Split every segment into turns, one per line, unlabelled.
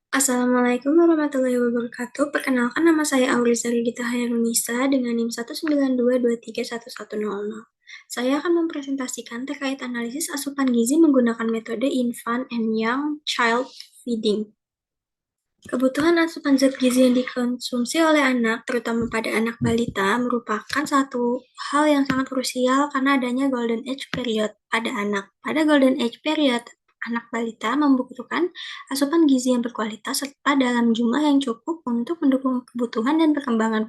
Assalamualaikum warahmatullahi wabarakatuh. Perkenalkan, nama saya Auliza Ridita Hairunisa dengan NIM 192231100. Saya akan mempresentasikan terkait analisis asupan gizi menggunakan metode infant and young child feeding. Kebutuhan asupan zat gizi yang dikonsumsi oleh anak, terutama pada anak balita, merupakan satu hal yang sangat krusial karena adanya golden age period pada anak. Pada golden age period, anak balita membutuhkan asupan gizi yang berkualitas serta dalam jumlah yang cukup untuk mendukung kebutuhan dan perkembangan.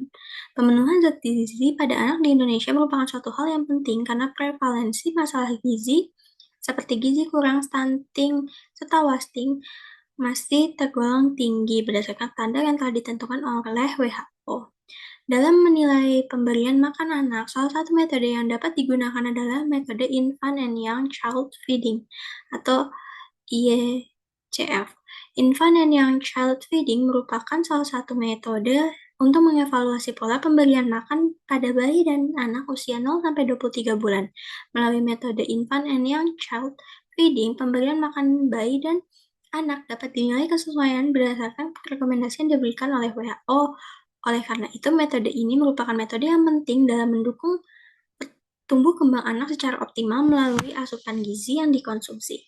Pemenuhan zat gizi pada anak di Indonesia merupakan suatu hal yang penting karena prevalensi masalah gizi seperti gizi kurang, stunting, serta wasting masih tergolong tinggi berdasarkan standar yang telah ditentukan oleh WHO. Dalam menilai pemberian makan anak, salah satu metode yang dapat digunakan adalah metode Infant and Young Child Feeding atau IYCF. Infant and Young Child Feeding merupakan salah satu metode untuk mengevaluasi pola pemberian makan pada bayi dan anak usia 0-23 bulan. Melalui metode Infant and Young Child Feeding, pemberian makan bayi dan anak dapat dinilai kesesuaian berdasarkan rekomendasi yang diberikan oleh WHO. Oleh karena itu, metode ini merupakan metode yang penting dalam mendukung tumbuh kembang anak secara optimal melalui asupan gizi yang dikonsumsi.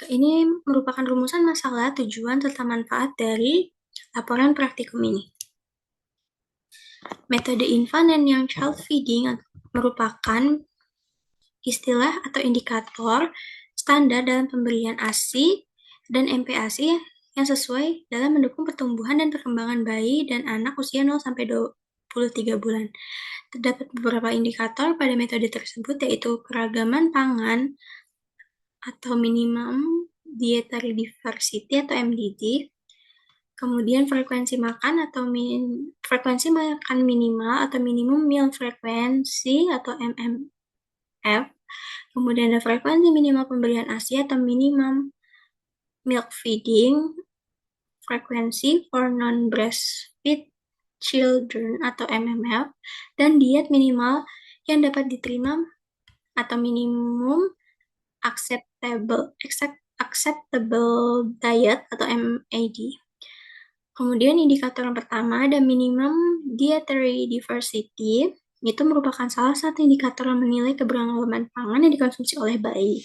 Ini merupakan rumusan masalah, tujuan, serta manfaat dari laporan praktikum ini. Metode infant and young child feeding merupakan istilah atau indikator standar dalam pemberian ASI dan MPASI yang sesuai dalam mendukung pertumbuhan dan perkembangan bayi dan anak usia 0-23 bulan. Terdapat beberapa indikator pada metode tersebut, yaitu keragaman pangan atau minimum dietary diversity atau MDD, kemudian frekuensi makan atau frekuensi makan minimal atau minimum meal frequency atau MMF, kemudian ada frekuensi minimal pemberian ASI atau minimum milk feeding, frekuensi for non-breastfeed children atau MMF, dan diet minimal yang dapat diterima atau minimum acceptable diet atau MAD. Kemudian indikator yang pertama ada minimum dietary diversity. Itu merupakan salah satu indikator yang menilai keberagaman pangan yang dikonsumsi oleh bayi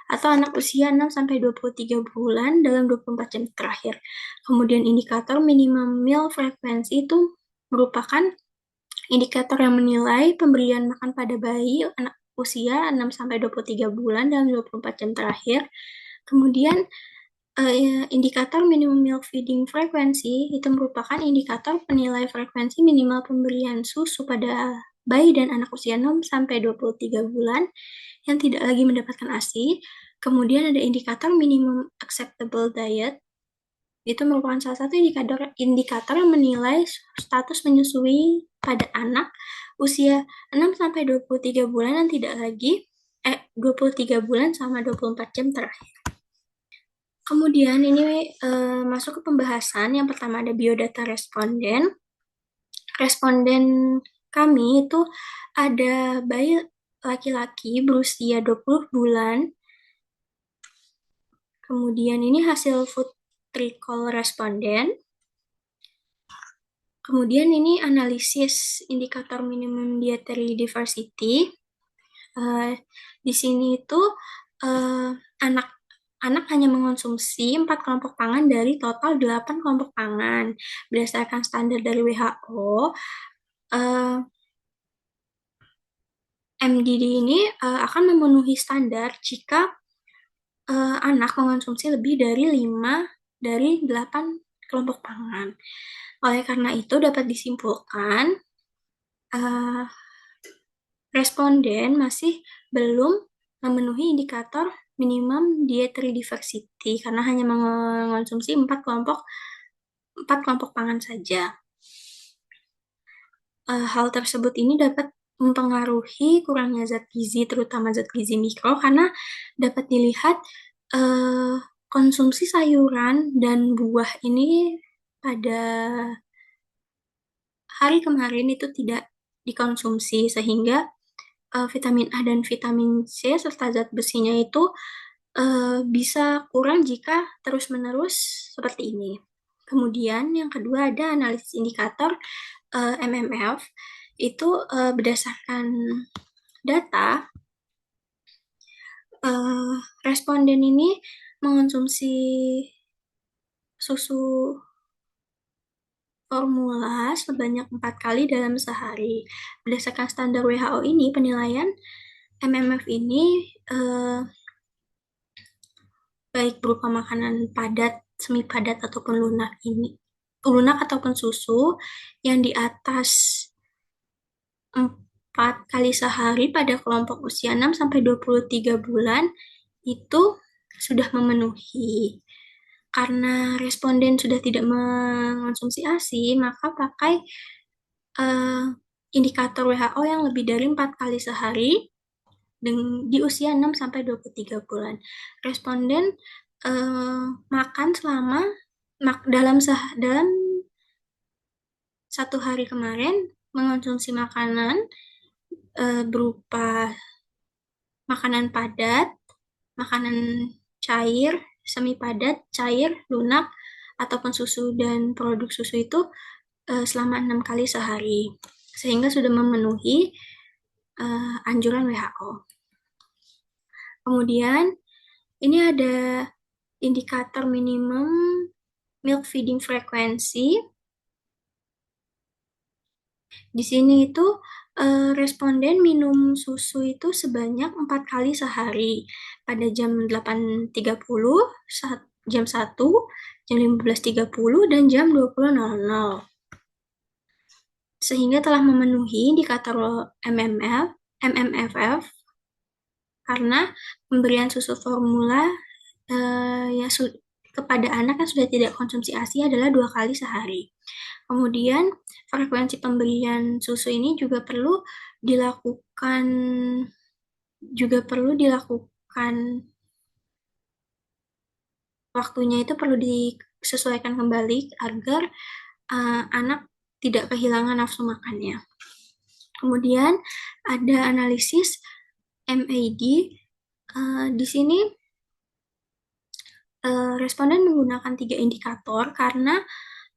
atau anak usia 6-23 bulan dalam 24 jam terakhir. Kemudian indikator minimum meal frequency itu merupakan indikator yang menilai pemberian makan pada bayi anak usia 6-23 bulan dalam 24 jam terakhir. Kemudian indikator minimum milk feeding frequency itu merupakan indikator penilai frekuensi minimal pemberian susu pada bayi dan anak usia 6-23 bulan yang tidak lagi mendapatkan ASI. Kemudian ada indikator minimum acceptable diet, itu merupakan salah satu indikator yang menilai status menyusui pada anak usia 6-23 bulan yang tidak lagi 23 bulan sama 24 jam terakhir. Kemudian ini masuk ke pembahasan. Yang pertama ada biodata responden. Responden kami itu ada bayi laki-laki berusia 20 bulan. Kemudian ini hasil food recall responden. Kemudian ini analisis indikator minimum dietary diversity. Di sini itu anak hanya mengonsumsi 4 kelompok pangan dari total 8 kelompok pangan. Berdasarkan standar dari WHO, MDD ini akan memenuhi standar jika anak mengonsumsi lebih dari 5 dari 8 kelompok pangan. Oleh karena itu dapat disimpulkan responden masih belum memenuhi indikator minimum dietary diversity karena hanya mengonsumsi 4 kelompok pangan saja. Hal tersebut ini dapat mempengaruhi kurangnya zat gizi, terutama zat gizi mikro, karena dapat dilihat konsumsi sayuran dan buah ini pada hari kemarin itu tidak dikonsumsi, sehingga vitamin A dan vitamin C serta zat besinya itu bisa kurang jika terus-menerus seperti ini. Kemudian yang kedua ada analisis indikator MMF. Itu berdasarkan data, responden ini mengonsumsi susu formula sebanyak 4 kali dalam sehari. Berdasarkan standar WHO ini, penilaian MMF ini baik berupa makanan padat, semi padat ataupun lunak ataupun susu yang di atas 4 kali sehari pada kelompok usia 6 sampai 23 bulan itu sudah memenuhi. Karena responden sudah tidak mengonsumsi ASI, maka pakai eh, indikator WHO yang lebih dari 4 kali sehari di usia 6 sampai 23 bulan. Responden makan selama dalam 1 hari kemarin mengonsumsi makanan berupa makanan padat, makanan cair, semi padat, cair, lunak, ataupun susu dan produk susu itu selama 6 kali sehari, sehingga sudah memenuhi anjuran WHO. Kemudian ini ada indikator minimum milk feeding frequency. Di sini itu responden minum susu itu sebanyak 4 kali sehari pada jam 8.30, jam 1, jam 15.30, dan jam 20.00. Sehingga telah memenuhi indikator MMFF karena pemberian susu formula ya kepada anak yang sudah tidak konsumsi ASI adalah 2 kali sehari. Kemudian frekuensi pemberian susu ini juga perlu dilakukan waktunya itu perlu disesuaikan kembali agar anak tidak kehilangan nafsu makannya. Kemudian ada analisis MAD. Di sini responden menggunakan 3 indikator karena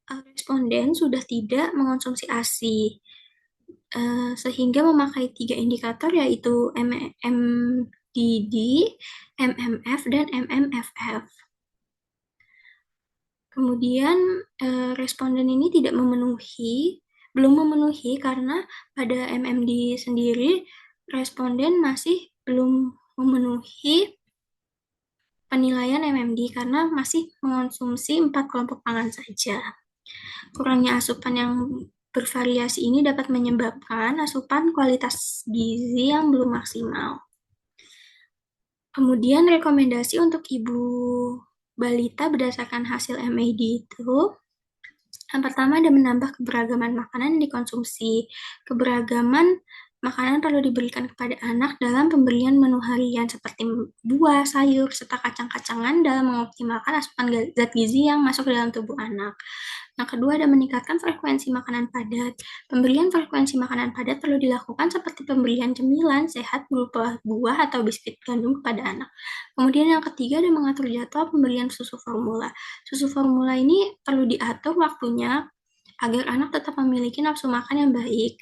responden sudah tidak mengonsumsi ASI, sehingga memakai 3 indikator yaitu MDD, MMF, dan MMFF. Kemudian responden ini belum memenuhi karena pada MMD sendiri responden masih belum memenuhi penilaian MMD karena masih mengonsumsi 4 kelompok pangan saja. Kurangnya asupan yang bervariasi ini dapat menyebabkan asupan kualitas gizi yang belum maksimal. Kemudian rekomendasi untuk ibu balita berdasarkan hasil MAD itu, yang pertama ada menambah keberagaman makanan yang dikonsumsi. Keberagaman makanan perlu diberikan kepada anak dalam pemberian menu harian seperti buah, sayur, serta kacang-kacangan dalam mengoptimalkan asupan zat gizi yang masuk ke dalam tubuh anak. Yang kedua ada meningkatkan frekuensi makanan padat. Pemberian frekuensi makanan padat perlu dilakukan seperti pemberian cemilan sehat berupa buah atau biskuit gandum kepada anak. Kemudian yang ketiga ada mengatur jadwal pemberian susu formula. Susu formula ini perlu diatur waktunya agar anak tetap memiliki nafsu makan yang baik.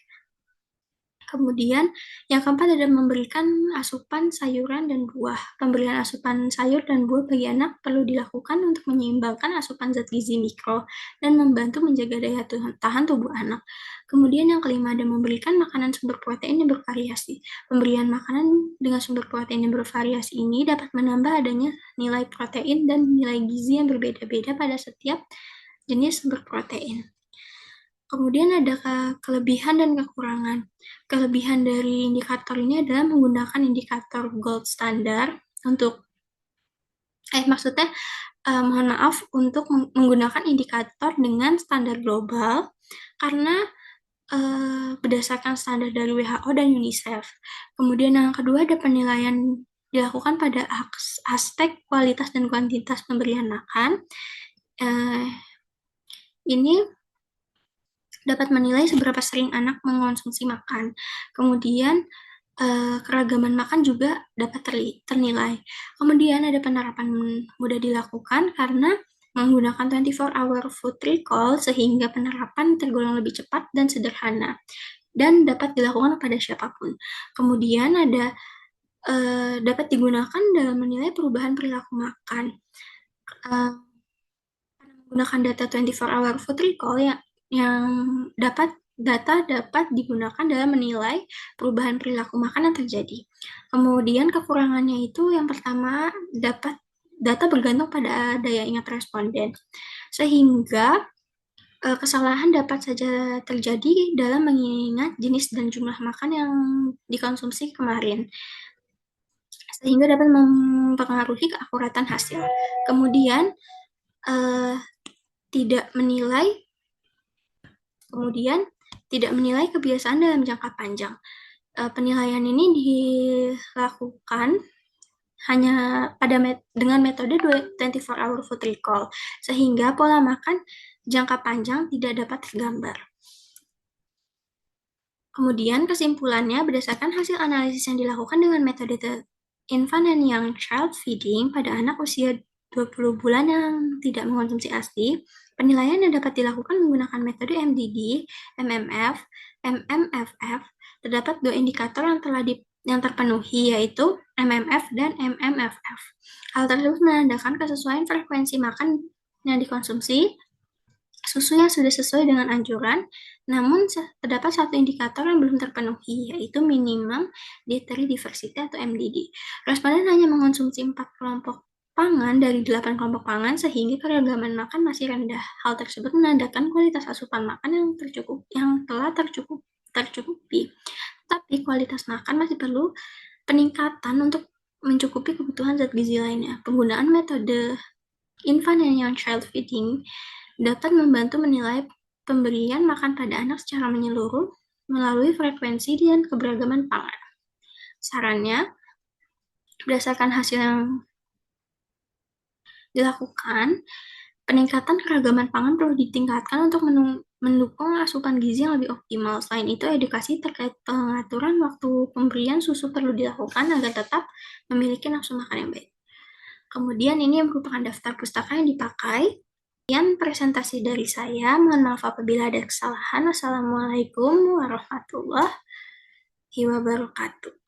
Kemudian yang keempat ada memberikan asupan sayuran dan buah. Pemberian asupan sayur dan buah bagi anak perlu dilakukan untuk menyeimbangkan asupan zat gizi mikro dan membantu menjaga daya tahan tubuh anak. Kemudian yang kelima ada memberikan makanan sumber protein yang bervariasi. Pemberian makanan dengan sumber protein yang bervariasi ini dapat menambah adanya nilai protein dan nilai gizi yang berbeda-beda pada setiap jenis sumber protein. Kemudian ada kelebihan dan kekurangan. Kelebihan dari indikator ini adalah menggunakan indikator gold standar untuk mohon maaf, untuk menggunakan indikator dengan standar global karena berdasarkan standar dari WHO dan UNICEF. Kemudian yang kedua ada penilaian dilakukan pada aspek kualitas dan kuantitas pemberian makan. Ini dapat menilai seberapa sering anak mengonsumsi makan. Kemudian keragaman makan juga dapat ternilai. Kemudian ada penerapan mudah dilakukan karena menggunakan 24-hour food recall sehingga penerapan tergolong lebih cepat dan sederhana dan dapat dilakukan pada siapapun. Kemudian dapat digunakan dalam menilai perubahan perilaku makan. Eh, Menggunakan data 24-hour food recall yang dapat digunakan dalam menilai perubahan perilaku makan yang terjadi. Kemudian kekurangannya itu yang pertama, data bergantung pada daya ingat responden, sehingga kesalahan dapat saja terjadi dalam mengingat jenis dan jumlah makan yang dikonsumsi kemarin, sehingga dapat mempengaruhi keakuratan hasil. Kemudian eh, tidak menilai Kemudian, tidak menilai kebiasaan dalam jangka panjang. Penilaian ini dilakukan hanya dengan metode 24-hour food recall, sehingga pola makan jangka panjang tidak dapat tergambar. Kemudian kesimpulannya, berdasarkan hasil analisis yang dilakukan dengan metode infant and young child feeding pada anak usia 20 bulan yang tidak mengonsumsi ASI, penilaian yang dapat dilakukan menggunakan metode MDD, MMF, MMFF, terdapat dua indikator yang terpenuhi, yaitu MMF dan MMFF. Hal tersebut menandakan kesesuaian frekuensi makan yang dikonsumsi, susu yang sudah sesuai dengan anjuran, namun terdapat satu indikator yang belum terpenuhi, yaitu minimum dietary diversity atau MDD. Responden hanya mengonsumsi 4 kelompok pangan dari 8 kelompok pangan, sehingga keragaman makan masih rendah. Hal tersebut menandakan kualitas asupan makan yang telah tercukupi. Tapi kualitas makan masih perlu peningkatan untuk mencukupi kebutuhan zat gizi lainnya. Penggunaan metode infant and young child feeding dapat membantu menilai pemberian makan pada anak secara menyeluruh melalui frekuensi dan keberagaman pangan. Sarannya, berdasarkan hasil yang dilakukan, peningkatan keragaman pangan perlu ditingkatkan untuk mendukung asupan gizi yang lebih optimal. Selain itu, edukasi terkait pengaturan waktu pemberian susu perlu dilakukan agar tetap memiliki nafsu makan yang baik. Kemudian ini merupakan daftar pustaka yang dipakai. Sekian presentasi dari saya. Mohon maaf apabila ada kesalahan. Wassalamualaikum warahmatullahi wabarakatuh.